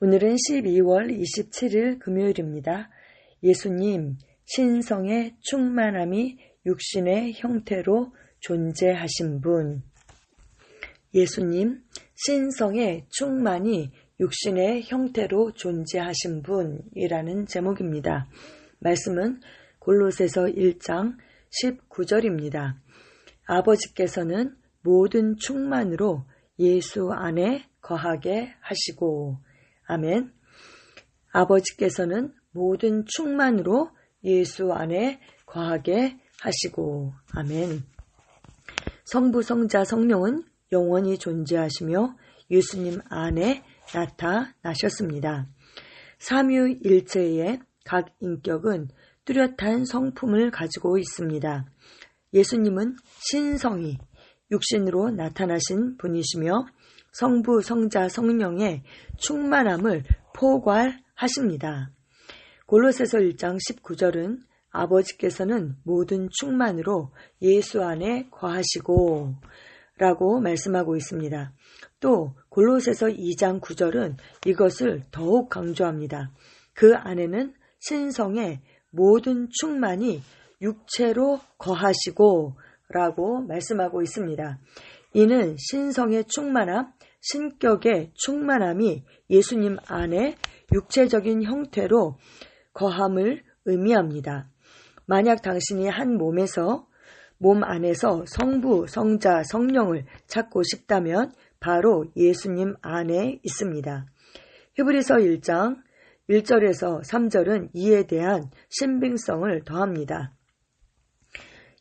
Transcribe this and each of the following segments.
오늘은 12월 27일 금요일입니다. 예수님, 신성의 충만함이 육신의 형태로 존재하신 분. 예수님, 신성의 충만이 육신의 형태로 존재하신 분이라는 제목입니다. 말씀은 골로새서 1장 19절입니다. 아버지께서는 모든 충만으로 예수 안에 거하게 하시고, 아멘. 아버지께서는 모든 충만으로 예수 안에 거하게 하시고, 아멘. 성부, 성자, 성령은 영원히 존재하시며 예수님 안에 나타나셨습니다. 삼위일체의 각 인격은 뚜렷한 성품을 가지고 있습니다. 예수님은 신성이 육신으로 나타나신 분이시며 성부, 성자, 성령의 충만함을 포괄하십니다. 골로새서 1장 19절은 아버지께서는 모든 충만으로 예수 안에 거하시고 라고 말씀하고 있습니다. 또 골로새서 2장 9절은 이것을 더욱 강조합니다. 그 안에는 신성의 모든 충만이 육체로 거하시고 라고 말씀하고 있습니다. 이는 신성의 충만함, 신격의 충만함이 예수님 안에 육체적인 형태로 거함을 의미합니다. 만약 당신이 한 몸 안에서 성부, 성자, 성령을 찾고 싶다면 바로 예수님 안에 있습니다. 히브리서 1장 1절에서 3절은 이에 대한 신빙성을 더합니다.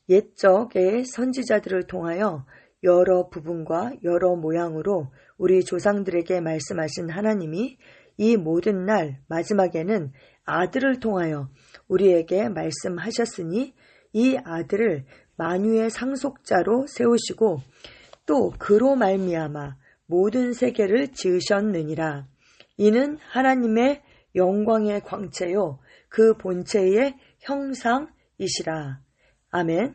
옛적의 선지자들을 통하여 여러 부분과 여러 모양으로 우리 조상들에게 말씀하신 하나님이 이 모든 날 마지막에는 아들을 통하여 우리에게 말씀하셨으니 이 아들을 만유의 상속자로 세우시고 또 그로 말미암아 모든 세계를 지으셨느니라. 이는 하나님의 영광의 광채요 그 본체의 형상이시라. 아멘.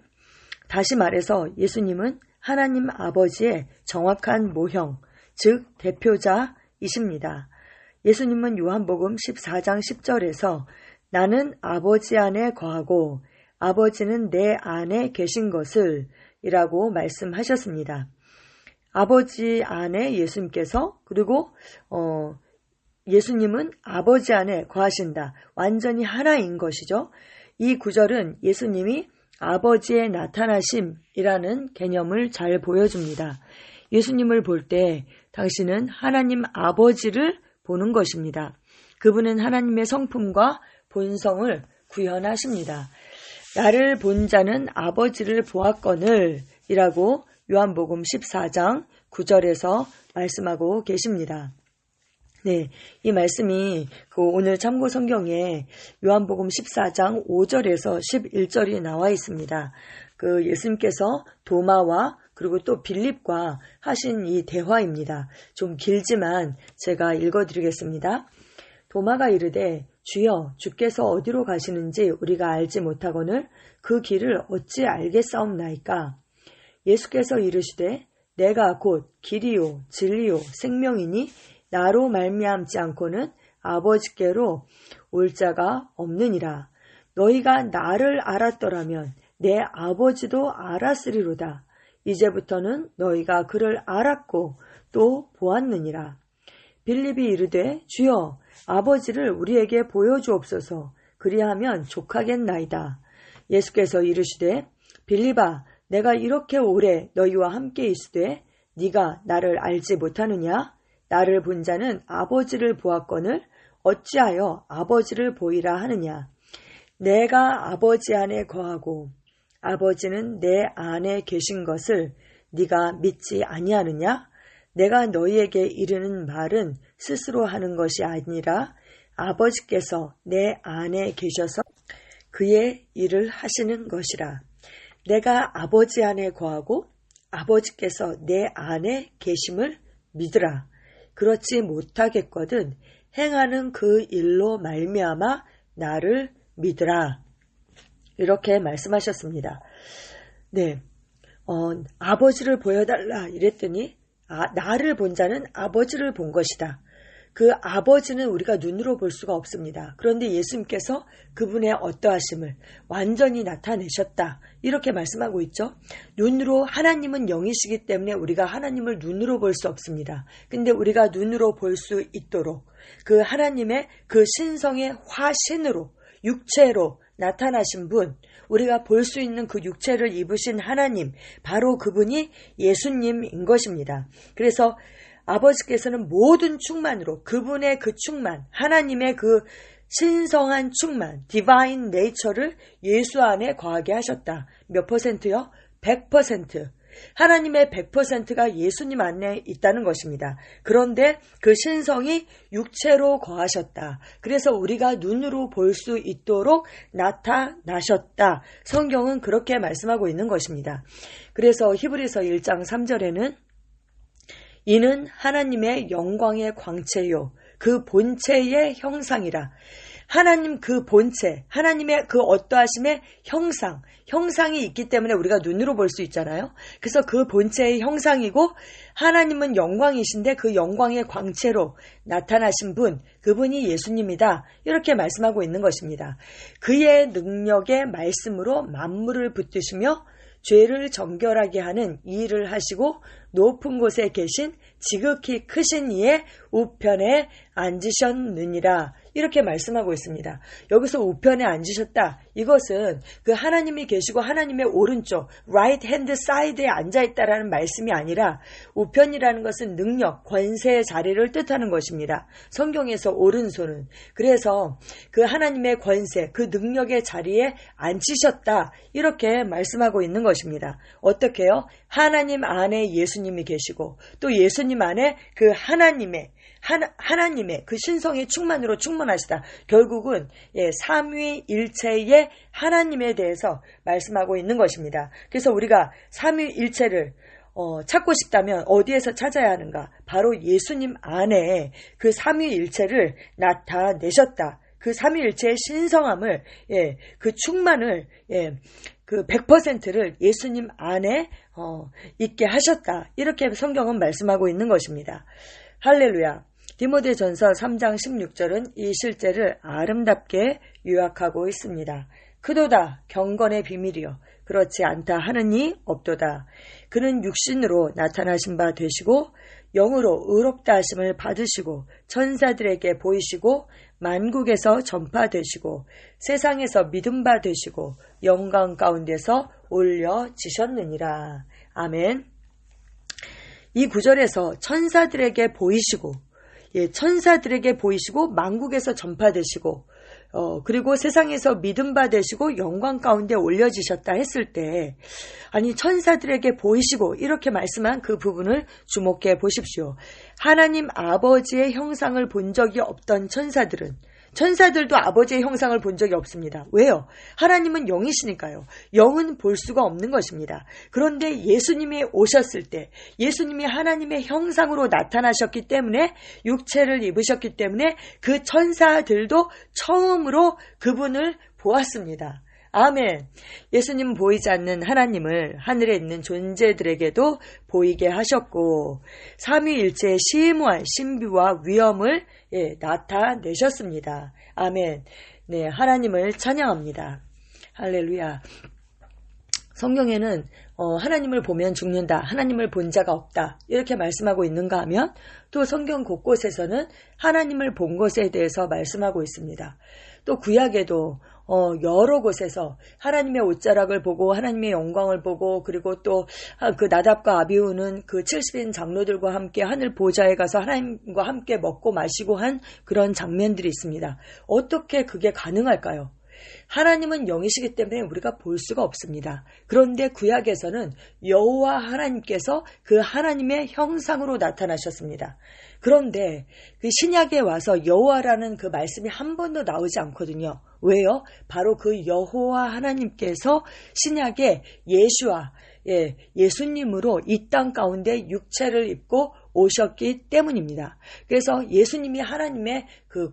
다시 말해서 예수님은 하나님 아버지의 정확한 모형, 즉 대표자이십니다. 예수님은 요한복음 14장 10절에서 나는 아버지 안에 거하고 아버지는 내 안에 계신 것을 이라고 말씀하셨습니다. 아버지 안에 예수님께서 그리고 예수님은 아버지 안에 거하신다. 완전히 하나인 것이죠. 이 구절은 예수님이 아버지의 나타나심이라는 개념을 잘 보여줍니다. 예수님을 볼 때 당신은 하나님 아버지를 보는 것입니다. 그분은 하나님의 성품과 본성을 구현하십니다. 나를 본 자는 아버지를 보았거늘 이라고 요한복음 14장 9절에서 말씀하고 계십니다. 네, 이 말씀이 오늘 참고 성경에 요한복음 14장 5절에서 11절이 나와 있습니다. 예수님께서 도마와 그리고 또 빌립과 하신 이 대화입니다. 좀 길지만 제가 읽어드리겠습니다. 도마가 이르되 주여 주께서 어디로 가시는지 우리가 알지 못하거늘 그 길을 어찌 알겠사옵나이까. 예수께서 이르시되 내가 곧 길이요 진리요 생명이니 나로 말미암지 않고는 아버지께로 올 자가 없느니라. 너희가 나를 알았더라면 내 아버지도 알았으리로다. 이제부터는 너희가 그를 알았고 또 보았느니라. 빌립이 이르되 주여 아버지를 우리에게 보여주옵소서. 그리하면 족하겠나이다. 예수께서 이르시되 빌립아 내가 이렇게 오래 너희와 함께 있으되 네가 나를 알지 못하느냐? 나를 본 자는 아버지를 보았거늘 어찌하여 아버지를 보이라 하느냐. 내가 아버지 안에 거하고 아버지는 내 안에 계신 것을 네가 믿지 아니하느냐. 내가 너희에게 이르는 말은 스스로 하는 것이 아니라 아버지께서 내 안에 계셔서 그의 일을 하시는 것이라. 내가 아버지 안에 거하고 아버지께서 내 안에 계심을 믿으라. 그렇지 못하겠거든 행하는 그 일로 말미암아 나를 믿으라. 이렇게 말씀하셨습니다. 네, 아버지를 보여달라 이랬더니 나를 본 자는 아버지를 본 것이다. 그 아버지는 우리가 눈으로 볼 수가 없습니다. 그런데 예수님께서 그분의 어떠하심을 완전히 나타내셨다. 이렇게 말씀하고 있죠. 눈으로 하나님은 영이시기 때문에 우리가 하나님을 눈으로 볼 수 없습니다. 근데 우리가 눈으로 볼 수 있도록 그 하나님의 그 신성의 화신으로 육체로 나타나신 분, 우리가 볼 수 있는 그 육체를 입으신 하나님, 바로 그분이 예수님인 것입니다. 그래서 아버지께서는 모든 충만으로 그분의 그 충만, 하나님의 그 신성한 충만, 디바인 네이처를 예수 안에 거하게 하셨다. 몇 퍼센트요? 100%. 하나님의 100%가 예수님 안에 있다는 것입니다. 그런데 그 신성이 육체로 거하셨다. 그래서 우리가 눈으로 볼 수 있도록 나타나셨다. 성경은 그렇게 말씀하고 있는 것입니다. 그래서 히브리서 1장 3절에는 이는 하나님의 영광의 광채요 그 본체의 형상이라. 하나님 그 본체, 하나님의 그 어떠하심의 형상이 있기 때문에 우리가 눈으로 볼 수 있잖아요. 그래서 그 본체의 형상이고 하나님은 영광이신데 그 영광의 광채로 나타나신 분, 그분이 예수님이다. 이렇게 말씀하고 있는 것입니다. 그의 능력의 말씀으로 만물을 붙드시며 죄를 정결하게 하는 이 일을 하시고 높은 곳에 계신 지극히 크신 이의 우편에 앉으셨느니라. 이렇게 말씀하고 있습니다. 여기서 우편에 앉으셨다. 이것은 그 하나님이 계시고 하나님의 오른쪽 right hand side에 앉아있다라는 말씀이 아니라 우편이라는 것은 능력, 권세의 자리를 뜻하는 것입니다. 성경에서 오른손은. 그래서 그 하나님의 권세, 그 능력의 자리에 앉으셨다. 이렇게 말씀하고 있는 것입니다. 어떻게요? 하나님 안에 예수님이 계시고 또 예수님 안에 그 하나님의 그 신성의 충만으로 충만하시다. 결국은 삼위일체의 하나님에 대해서 말씀하고 있는 것입니다. 그래서 우리가 삼위일체를 찾고 싶다면 어디에서 찾아야 하는가? 바로 예수님 안에 그 삼위일체를 나타내셨다. 그 삼위일체의 신성함을, 그 충만을, 그 100%를 예수님 안에 있게 하셨다. 이렇게 성경은 말씀하고 있는 것입니다. 할렐루야. 디모데전서 3장 16절은 이 실제를 아름답게 요약하고 있습니다. 크도다 경건의 비밀이요 그렇지 않다 하느니 없도다. 그는 육신으로 나타나신 바 되시고 영으로 의롭다 하심을 받으시고 천사들에게 보이시고 만국에서 전파되시고 세상에서 믿음 바 되시고 영광 가운데서 올려지셨느니라. 아멘. 이 구절에서 천사들에게 보이시고 천사들에게 보이시고 만국에서 전파되시고 그리고 세상에서 믿음 받으시고 영광 가운데 올려지셨다 했을 때 아니 천사들에게 보이시고 이렇게 말씀한 그 부분을 주목해 보십시오. 하나님 아버지의 형상을 본 적이 없던 천사들도 아버지의 형상을 본 적이 없습니다. 왜요? 하나님은 영이시니까요. 영은 볼 수가 없는 것입니다. 그런데 예수님이 오셨을 때 예수님이 하나님의 형상으로 나타나셨기 때문에 육체를 입으셨기 때문에 그 천사들도 처음으로 그분을 보았습니다. 아멘. 예수님 보이지 않는 하나님을 하늘에 있는 존재들에게도 보이게 하셨고 삼위일체의 심오한 신비와 위엄을 나타내셨습니다. 아멘. 네, 하나님을 찬양합니다. 할렐루야. 성경에는 하나님을 보면 죽는다. 하나님을 본 자가 없다. 이렇게 말씀하고 있는가 하면 또 성경 곳곳에서는 하나님을 본 것에 대해서 말씀하고 있습니다. 또 구약에도 여러 곳에서 하나님의 옷자락을 보고 하나님의 영광을 보고 그리고 또 그 나답과 아비후는 그 70인 장로들과 함께 하늘 보좌에 가서 하나님과 함께 먹고 마시고 한 그런 장면들이 있습니다. 어떻게 그게 가능할까요? 하나님은 영이시기 때문에 우리가 볼 수가 없습니다. 그런데 구약에서는 여호와 하나님께서 그 하나님의 형상으로 나타나셨습니다. 그런데 그 신약에 와서 여호와라는 그 말씀이 한 번도 나오지 않거든요. 왜요? 바로 그 여호와 하나님께서 신약에 예수님으로 이 땅 가운데 육체를 입고 오셨기 때문입니다. 그래서 예수님이 하나님의 그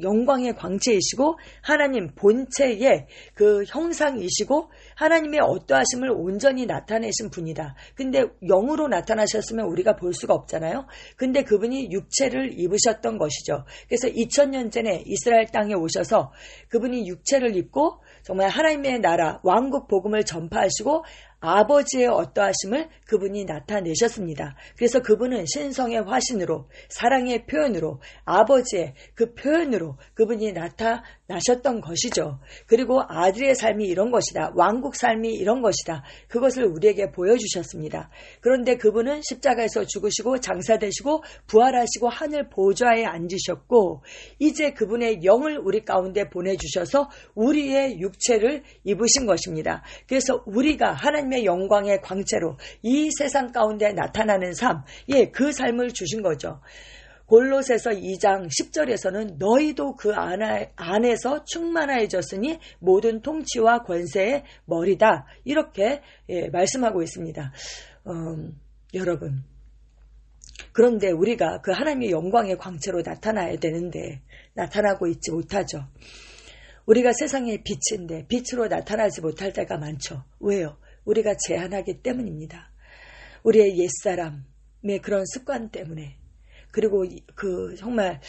영광의 광채이시고 하나님 본체의 그 형상이시고 하나님의 어떠하심을 온전히 나타내신 분이다. 근데 영으로 나타나셨으면 우리가 볼 수가 없잖아요. 근데 그분이 육체를 입으셨던 것이죠. 그래서 2000년 전에 이스라엘 땅에 오셔서 그분이 육체를 입고 정말 하나님의 나라 왕국 복음을 전파하시고 아버지의 어떠하심을 그분이 나타내셨습니다. 그래서 그분은 신성의 화신으로 사랑의 표현으로 아버지의 그 표현으로 그분이 나타나셨던 것이죠. 그리고 아들의 삶이 이런 것이다. 왕국 삶이 이런 것이다. 그것을 우리에게 보여주셨습니다. 그런데 그분은 십자가에서 죽으시고 장사되시고 부활하시고 하늘 보좌에 앉으셨고 이제 그분의 영을 우리 가운데 보내주셔서 우리의 육체를 입으신 것입니다. 그래서 우리가 하나님의 영광의 광채로 이 세상 가운데 나타나는 삶, 그 삶을 주신 거죠. 골로새서 2장 10절에서는 너희도 그 안에서 충만해졌으니 모든 통치와 권세의 머리다. 이렇게 말씀하고 있습니다. 여러분, 그런데 우리가 그 하나님의 영광의 광채로 나타나야 되는데 나타나고 있지 못하죠. 우리가 세상의 빛인데 빛으로 나타나지 못할 때가 많죠. 왜요? 우리가 제한하기 때문입니다. 우리의 옛사람의 그런 습관 때문에 그리고 정말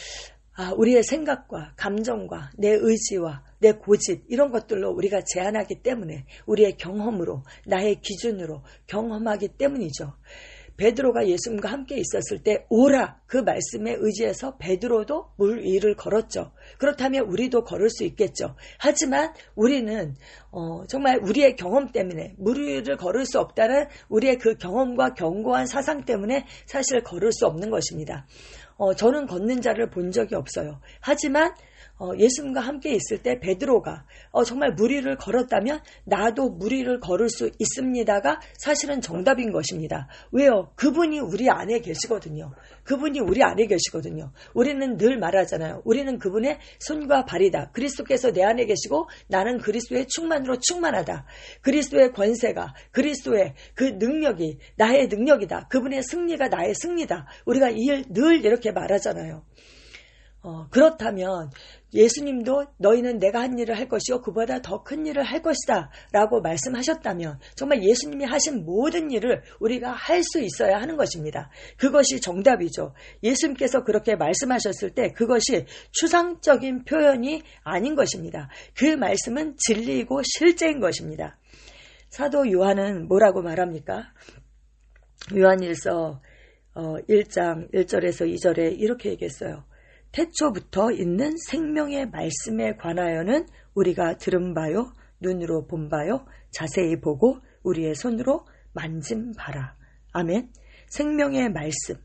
우리의 생각과 감정과 내 의지와 내 고집 이런 것들로 우리가 제한하기 때문에 우리의 경험으로 나의 기준으로 경험하기 때문이죠. 베드로가 예수님과 함께 있었을 때 오라 그 말씀에 의지해서 베드로도 물 위를 걸었죠. 그렇다면 우리도 걸을 수 있겠죠. 하지만 우리는 정말 우리의 경험 때문에 물 위를 걸을 수 없다는 우리의 그 경험과 견고한 사상 때문에 사실 걸을 수 없는 것입니다. 저는 걷는 자를 본 적이 없어요. 하지만 예수님과 함께 있을 때 베드로가 정말 물 위를 걸었다면 나도 물 위를 걸을 수 있습니다가 사실은 정답인 것입니다. 왜요? 그분이 우리 안에 계시거든요. 그분이 우리 안에 계시거든요. 우리는 늘 말하잖아요. 우리는 그분의 손과 발이다. 그리스도께서 내 안에 계시고 나는 그리스도의 충만으로 충만하다. 그리스도의 권세가 그리스도의 그 능력이 나의 능력이다. 그분의 승리가 나의 승리다. 우리가 늘 이렇게 말하잖아요. 그렇다면 예수님도 너희는 내가 한 일을 할 것이요 그보다 더 큰 일을 할 것이다 라고 말씀하셨다면 정말 예수님이 하신 모든 일을 우리가 할 수 있어야 하는 것입니다. 그것이 정답이죠. 예수님께서 그렇게 말씀하셨을 때 그것이 추상적인 표현이 아닌 것입니다. 그 말씀은 진리이고 실제인 것입니다. 사도 요한은 뭐라고 말합니까? 요한일서 1장 1절에서 2절에 이렇게 얘기했어요. 태초부터 있는 생명의 말씀에 관하여는 우리가 들은 바요, 눈으로 본 바요, 자세히 보고 우리의 손으로 만진 바라. 아멘. 생명의 말씀.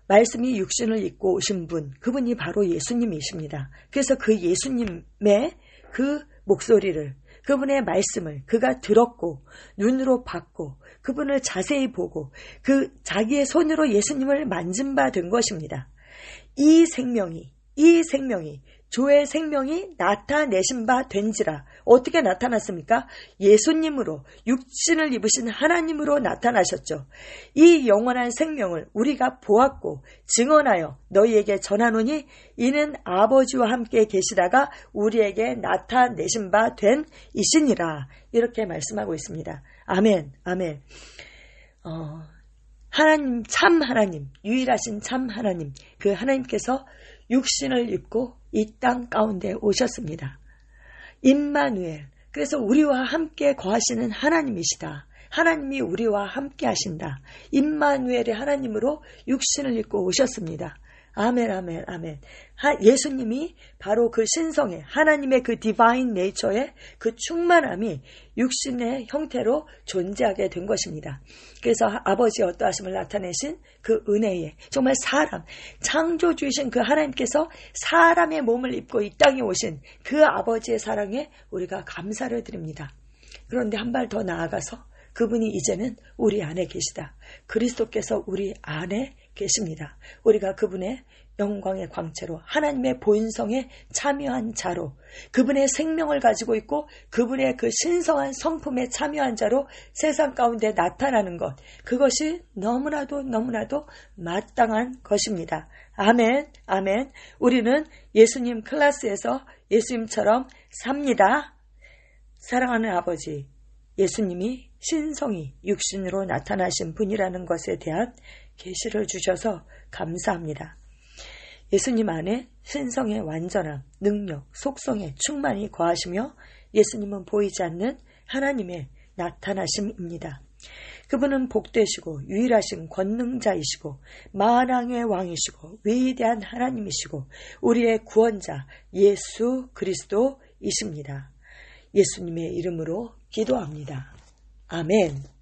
말씀이 육신을 입고 오신 분, 그분이 바로 예수님이십니다. 그래서 그 예수님의 그 목소리를, 그분의 말씀을 그가 들었고 눈으로 봤고 그분을 자세히 보고 그 자기의 손으로 예수님을 만진 바 된 것입니다. 이 생명이 주의 생명이 나타내신 바 된지라. 어떻게 나타났습니까? 예수님으로 육신을 입으신 하나님으로 나타나셨죠. 이 영원한 생명을 우리가 보았고 증언하여 너희에게 전하노니 이는 아버지와 함께 계시다가 우리에게 나타내신 바 된 이시니라. 이렇게 말씀하고 있습니다. 아멘, 아멘. 하나님, 참 하나님, 유일하신 참 하나님, 그 하나님께서 육신을 입고 이 땅 가운데 오셨습니다. 임마누엘, 그래서 우리와 함께 거하시는 하나님이시다. 하나님이 우리와 함께 하신다. 임마누엘의 하나님으로 육신을 입고 오셨습니다. 아멘, 아멘, 아멘. 예수님이 바로 그 신성의 하나님의 그 디바인 네이처의 그 충만함이 육신의 형태로 존재하게 된 것입니다. 그래서 아버지의 어떠하심을 나타내신 그 은혜에 정말 사람, 창조주이신 그 하나님께서 사람의 몸을 입고 이 땅에 오신 그 아버지의 사랑에 우리가 감사를 드립니다. 그런데 한 발 더 나아가서 그분이 이제는 우리 안에 계시다. 그리스도께서 우리 안에 계십니다. 우리가 그분의 영광의 광채로 하나님의 본성에 참여한 자로 그분의 생명을 가지고 있고 그분의 그 신성한 성품에 참여한 자로 세상 가운데 나타나는 것, 그것이 너무나도 마땅한 것입니다. 아멘, 아멘. 우리는 예수님 클래스에서 예수님처럼 삽니다. 사랑하는 아버지, 예수님이 신성이 육신으로 나타나신 분이라는 것에 대한 계시를 주셔서 감사합니다. 예수님 안에 신성의 완전함, 능력, 속성의 충만이 거하시며 예수님은 보이지 않는 하나님의 나타나심입니다. 그분은 복되시고 유일하신 권능자이시고 만왕의 왕이시고 위대한 하나님이시고 우리의 구원자 예수 그리스도이십니다. 예수님의 이름으로 기도합니다. 아멘.